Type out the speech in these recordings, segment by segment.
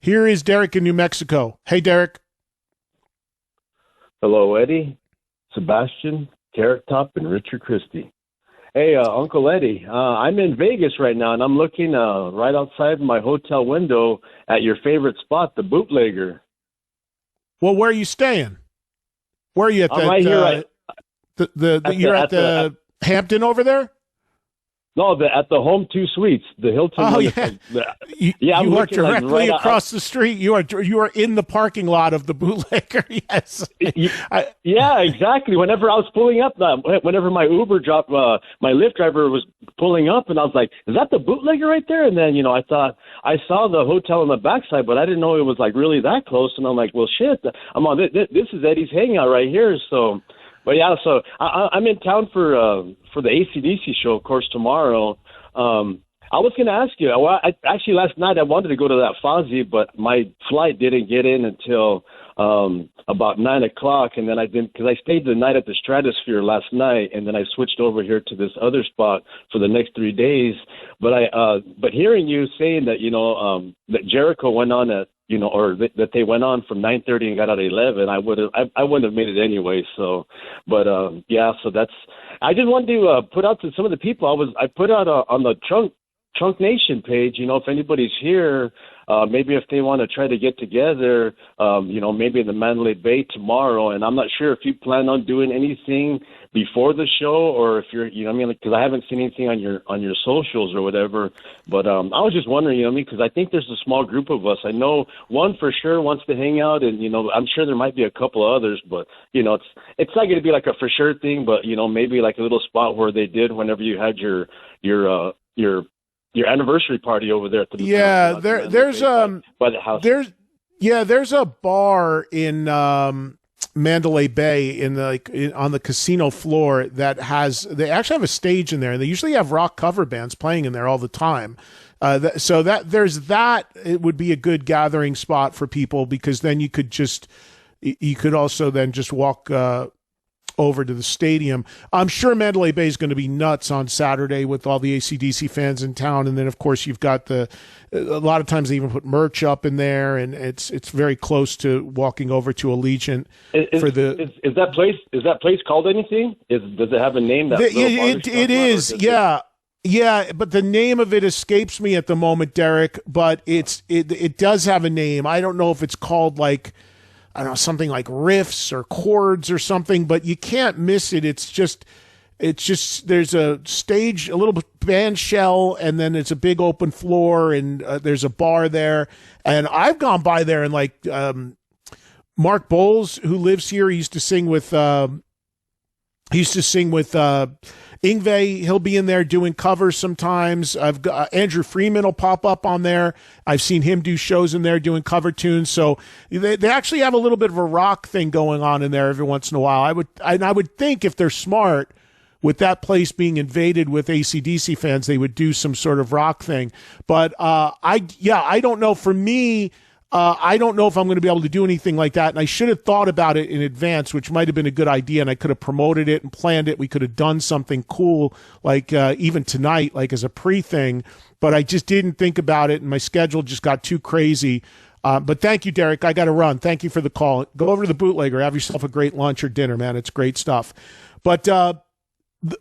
Here is Derrick in New Mexico. Hey, Derrick. Hello, Eddie, Sebastian, Carrot Top, and Richard Christie. Hey, Uncle Eddie, I'm in Vegas right now, and I'm looking right outside my hotel window at your favorite spot, the Bootlegger. Well, where are you staying? Where are you at? I'm right here. You're at the Hampton over there? No, at the Home 2 Suites, the Hilton. Oh, yeah. You are directly across the street. You are in the parking lot of the Bootlegger. Yes. Yeah, exactly. Whenever I was pulling up, whenever my Uber dropped, my Lyft driver was pulling up, and I was like, "Is that the Bootlegger right there?" And then I thought I saw the hotel on the backside, but I didn't know it was like really that close. And I'm like, "Well, shit, I'm on. This is Eddie's hangout right here." So. But yeah, so I'm in town for the AC/DC show, of course, tomorrow. I was going to ask you. Well, actually, last night I wanted to go to that Fozzy, but my flight didn't get in until about 9 o'clock, and then I didn't because I stayed the night at the Stratosphere last night, and then I switched over here to this other spot for the next 3 days. But hearing you saying that that Jericho went on at that they went on from 9:30 and got out at 11, I wouldn't have made it anyway. So, but yeah, so that's. I just wanted to put out to some of the people. I put out on the Trunk Nation page. If anybody's here, maybe if they want to try to get together, maybe in the Mandalay Bay tomorrow. And I'm not sure if you plan on doing anything before the show or if you're, because I haven't seen anything on your socials or whatever. But I was just wondering, because I think there's a small group of us. I know one for sure wants to hang out, and I'm sure there might be a couple of others, but it's not going to be like a for sure thing, but maybe like a little spot where they did whenever you had your anniversary party over there at the there's a bar in Mandalay Bay on the casino floor they actually have a stage in there, and they usually have rock cover bands playing in there all the time. So it would be a good gathering spot for people, because then you could also then just walk over to the stadium. I'm sure Mandalay Bay is going to be nuts on Saturday with all the AC/DC fans in town, and then of course you've got a lot of times they even put merch up in there, and it's very close to walking over to Allegiant Is that place called anything? Does it have a name? It is, yeah. Yeah, but the name of it escapes me at the moment, Derrick, but it does have a name. I don't know if it's called I don't know, something like Riffs or Chords or something, but you can't miss it. It's just there's a stage, a little band shell, and then it's a big open floor, and there's a bar there. And I've gone by there, and Mark Bowles, who lives here, he used to sing with Yngwie. He'll be in there doing covers sometimes. I've got Andrew Freeman will pop up on there. I've seen him do shows in there doing cover tunes. So they actually have a little bit of a rock thing going on in there every once in a while. I would think if they're smart, with that place being invaded with AC/DC fans, they would do some sort of rock thing. But I don't know. For me, I don't know if I'm going to be able to do anything like that. And I should have thought about it in advance, which might have been a good idea. And I could have promoted it and planned it. We could have done something cool, like even tonight, like as a pre-thing. But I just didn't think about it, and my schedule just got too crazy. But thank you, Derrick. I got to run. Thank you for the call. Go over to the Bootlegger. Have yourself a great lunch or dinner, man. It's great stuff. But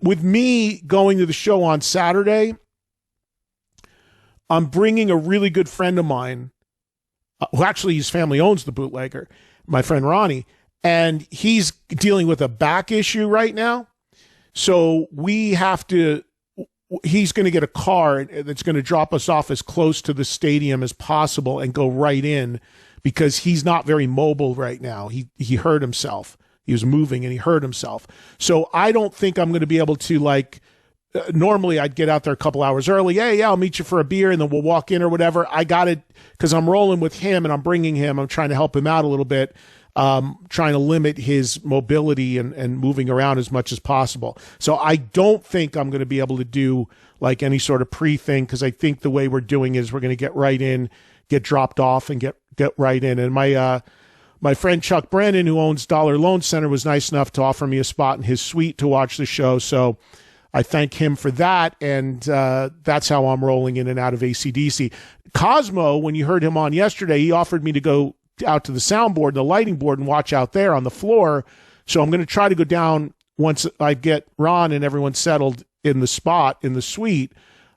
with me going to the show on Saturday, I'm bringing a really good friend of mine, who actually his family owns the Bootlegger, my friend Ronnie, and he's dealing with a back issue right now. So he's going to get a car that's going to drop us off as close to the stadium as possible and go right in, because he's not very mobile right now. He hurt himself. He was moving and he hurt himself. So I don't think I'm going to be able to normally I'd get out there a couple hours early. Hey, yeah, I'll meet you for a beer and then we'll walk in or whatever. I got it because I'm rolling with him and I'm bringing him. I'm trying to help him out a little bit, trying to limit his mobility and moving around as much as possible. So I don't think I'm going to be able to do any sort of pre-thing, because I think the way we're doing is we're going to get right in, get dropped off, and get right in. And my friend Chuck Brennan, who owns Dollar Loan Center, was nice enough to offer me a spot in his suite to watch the show. So I thank him for that, and that's how I'm rolling in and out of AC/DC. Cosmo, when you heard him on yesterday, he offered me to go out to the soundboard, the lighting board, and watch out there on the floor. So I'm going to try to go down once I get Ron and everyone settled in the spot, in the suite.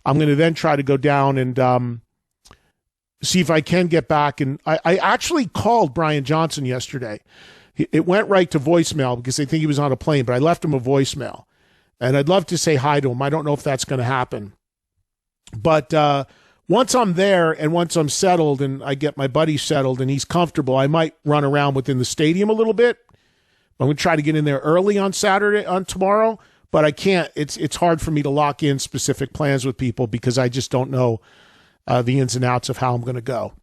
I'm going to then try to go down and see if I can get back. And I actually called Brian Johnson yesterday. It went right to voicemail because they think he was on a plane, but I left him a voicemail. And I'd love to say hi to him. I don't know if that's going to happen. But once I'm there and once I'm settled and I get my buddy settled and he's comfortable, I might run around within the stadium a little bit. I'm going to try to get in there early on tomorrow, but I can't. It's hard for me to lock in specific plans with people because I just don't know the ins and outs of how I'm going to go.